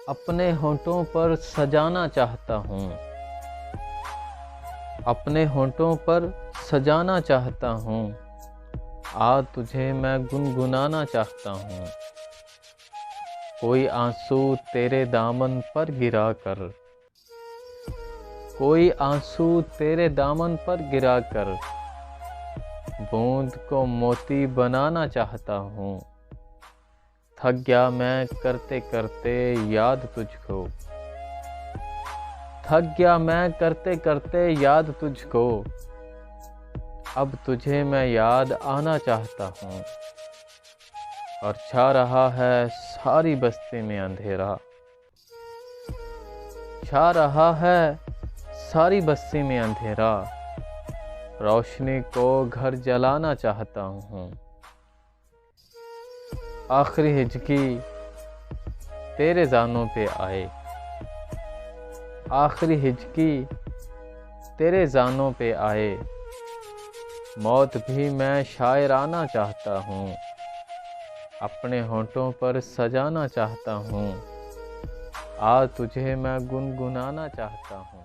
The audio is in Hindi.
अपने होंठों पर सजाना चाहता हूँ। अपने होंठों पर सजाना चाहता हूँ। आ तुझे मैं गुनगुनाना चाहता हूँ। कोई आंसू तेरे दामन पर गिरा कर, कोई आंसू तेरे दामन पर गिरा कर बूंद को मोती बनाना चाहता हूँ। थक गया मैं करते करते याद तुझको, थक गया मैं करते करते याद तुझको। अब तुझे मैं याद आना चाहता हूँ। और छा रहा है सारी बस्ती में अंधेरा, छा रहा है सारी बस्ती में अंधेरा। रोशनी को घर जलाना चाहता हूँ। आखिरी हिचकी तेरे जानों पे आए, आखिरी हिचकी तेरे जानों पे आए। मौत भी मैं शायराना चाहता हूँ। अपने होंठों पर सजाना चाहता हूँ। आ तुझे मैं गुनगुनाना चाहता हूँ।